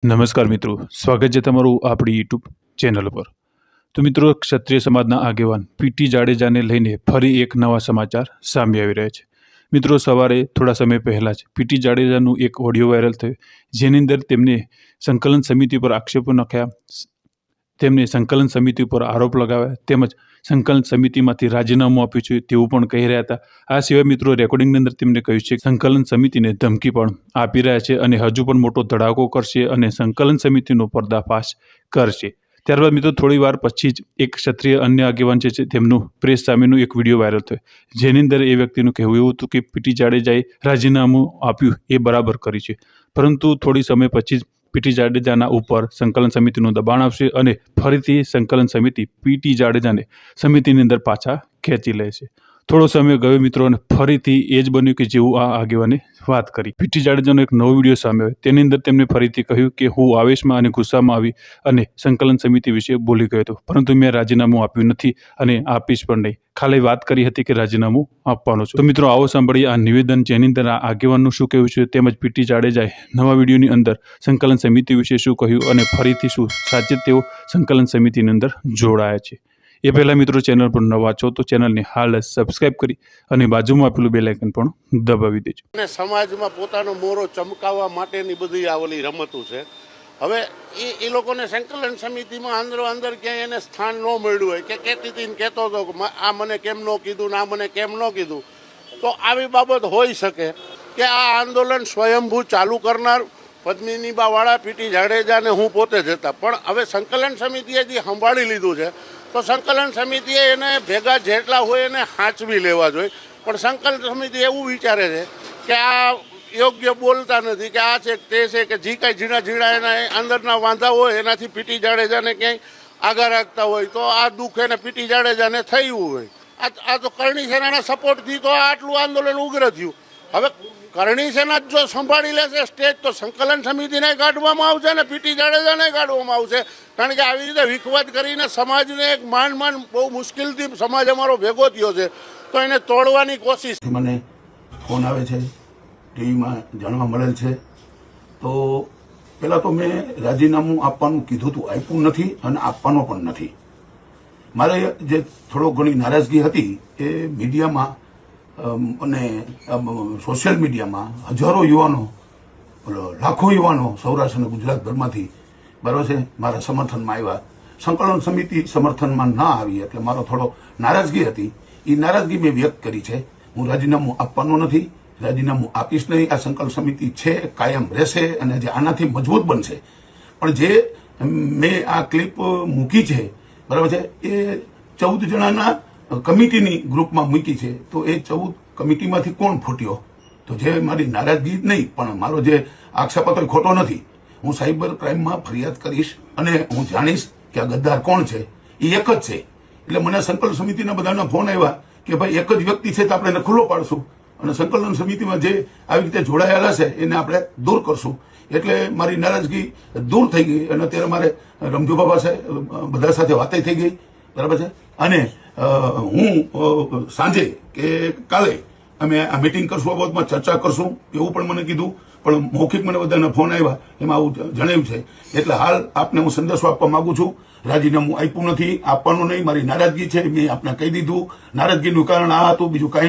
નમસ્કાર મિત્રો, સ્વાગત છે તમારું આપણી યુટ્યુબ ચેનલ પર। તો મિત્રો, ક્ષત્રિય સમાજના આગેવાન પીટી જાડેજાને લઈને ફરી એક નવા સમાચાર સામે આવી રહ્યા છે। મિત્રો, સવારે થોડા સમય પહેલાં જ પીટી જાડેજાનું એક ઓડિયો વાયરલ થયો, જેની અંદર તેમને સંકલન સમિતિ પર આક્ષેપો નાખ્યા, તેમને સંકલન સમિતિ પર આરોપ લગાવ્યા, તેમજ સંકલન સમિતિમાંથી રાજીનામું આપ્યું છે તેવું પણ કહી રહ્યા હતા। આ સિવાય મિત્રો, રેકોર્ડિંગની અંદર તેમને કહ્યું છે કે સંકલન સમિતિને ધમકી પણ આપી રહ્યા છે અને હજુ પણ મોટો ધડાકો કરશે અને સંકલન સમિતિનો પર્દાફાશ કરશે। ત્યારબાદ મિત્રો, થોડી વાર પછી જ એક ક્ષત્રિય અન્ય આગેવાન છે તેમનું પ્રેસ સામેનું એક વિડીયો વાયરલ થયો, જેની અંદર એ વ્યક્તિનું કહેવું એવું હતું કે પીટી જાડેજાએ રાજીનામું આપ્યું એ બરાબર કર્યું છે, પરંતુ થોડી સમય પછી જ પીટી જાડેજાના ઉપર સંકલન સમિતિનું દબાણ આવશે અને ફરીથી સંકલન સમિતિ પીટી જાડેજાને સમિતિની અંદર પાછા ખેંચી લેશે। થોડો સમય ગયો મિત્રો, અને ફરીથી એ જ બન્યું કે જેવું આ આગેવાને વાત કરી। પીટી જાડેજાનો એક નવો વિડીયો સામે આવ્યો, તેની અંદર તેમણે ફરીથી કહ્યું કે હું આવેશમાં અને ગુસ્સામાં આવી અને સંકલન સમિતિ વિશે બોલી ગયો હતો, પરંતુ મેં રાજીનામું આપ્યું નથી અને આપીશ પણ નહીં, ખાલી વાત કરી હતી કે રાજીનામું આપવાનું છે। તો મિત્રો, આવો સાંભળીએ આ નિવેદન, જેની અંદર આ આગેવાનનું શું કહેવું છે, તેમજ પીટી જાડેજાએ નવા વિડીયોની અંદર સંકલન સમિતિ વિશે શું કહ્યું અને ફરીથી શું સાચે તેઓ સંકલન સમિતિની અંદર જોડાયા છે। એ પહેલાં મિત્રો, ચેનલ પર નવા છો તો ચેનલને હાલ સબસ્ક્રાઇબ કરી અને બાજુમાં આપેલું બેલ આઇકન પણ દબાવી દેજો। અને સમાજમાં પોતાનો મોરો ચમકાવવા માટેની બધી આ ઓલી રમતું છે। હવે એ લોકોને સંકલન સમિતિમાં અંદર ક્યાંય એને સ્થાન ન મળ્યું હોય કે કહેતી કહેતો હતો કે આ મને કેમ ન કીધું ને આ મને કેમ ન કીધું, તો આવી બાબત હોઈ શકે કે આ આંદોલન સ્વયંભૂ ચાલુ કરનાર પદ્મિનીબાવાળા પીટી જાડેજાને હું પોતે જ હતા, પણ હવે સંકલન સમિતિએ જે સંભાળી લીધું છે તો સંકલન સમિતિએ એને ભેગા જેટલા હોય એને સાચવી લેવા જોઈએ। પણ સંકલન સમિતિ એવું વિચારે છે કે આ યોગ્ય બોલતા નથી, કે આ છે તે છે, કે જે કાંઈ ઝીણા ઝીણા એના અંદરના વાંધા હોય એનાથી પીટી જાડેજાને ક્યાંય આગળ રાખતા હોય તો આ દુઃખ એને પીટી જાડેજાને થયું હોય। આ તો કરણી સેનાના સપોર્ટથી તો આટલું આંદોલન ઉગ્ર થયું। હવે કરણી સેના જો સંભાળી લેશે સ્ટેજ તો સંકલન સમિતિને કાઢવામાં આવશે ને પીટી જાડેજાને કાઢવામાં આવશે, કારણ કે આવી રીતે વિખવાદ કરીને સમાજને એક માંડ બહુ મુશ્કેલથી સમાજ અમારો ભેગો થયો છે, તો એને તોડવાની કોશિશ। મને ફોન આવે છે, ટીવીમાં જાણવા મળેલ છે, તો પહેલાં તો મેં રાજીનામું આપવાનું કીધું હતું, આપ્યું નથી અને આપવાનો પણ નથી। મારે જે થોડો ઘણી નારાજગી હતી એ મીડિયામાં અને સોશિયલ મીડિયામાં હજારો યુવાનો, લાખો યુવાનો સૌરાષ્ટ્ર અને ગુજરાતભરમાંથી બરાબર છે મારા સમર્થનમાં આવ્યા। સંકલન સમિતિ સમર્થનમાં ના આવી એટલે મારો થોડો નારાજગી હતી, એ નારાજગી મેં વ્યક્ત કરી છે। હું રાજીનામું આપવાનો નથી, રાજીનામું આપીશ નહીં। આ સંકલન સમિતિ છે, કાયમ રહેશે અને જે આનાથી મજબૂત બનશે। પણ જે મેં આ ક્લિપ મૂકી છે બરાબર છે, એ 14 જણાના કમિટીની ગ્રુપમાં મૂકી છે, તો એ 14 કમિટીમાંથી કોણ ફૂટ્યો? તો જે મારી નારાજગી નહીં પણ મારો જે આક્ષેપ હતો એ ખોટો નથી। હું સાયબર ક્રાઇમમાં ફરિયાદ કરીશ અને હું જાણીશ કે આ ગદ્દાર કોણ છે, એ એક જ છે। એટલે મને સંકલન સમિતિના બધાના ફોન આવ્યા કે ભાઈ એક જ વ્યક્તિ છે તો આપણે એને ખુલ્લો પાડશું અને સંકલન સમિતિમાં જે આવી રીતે જોડાયેલા છે એને આપણે દૂર કરશું। એટલે મારી નારાજગી દૂર થઈ ગઈ અને અત્યારે મારે રમજુ બાબા સાહેબ બધા સાથે વાતે થઈ ગઈ બરાબર છે। અને હું સાંજે કે કાલે અમે આ મિટિંગ કરશું, આ બાબતમાં ચર્ચા કરશું એવું પણ મને કીધું, પણ મૌખિક મને બધાના ફોન આવ્યા એમાં આવું જણાવ્યું છે। એટલે હાલ આપને હું સંદેશો આપવા માંગુ છું, રાજીનામું આપ્યું નથી, આપવાનું નહીં, મારી નારાજગી છે, મેં આપને કહી દીધું। નારાજગીનું કારણ આ હતું, બીજું કાંઈ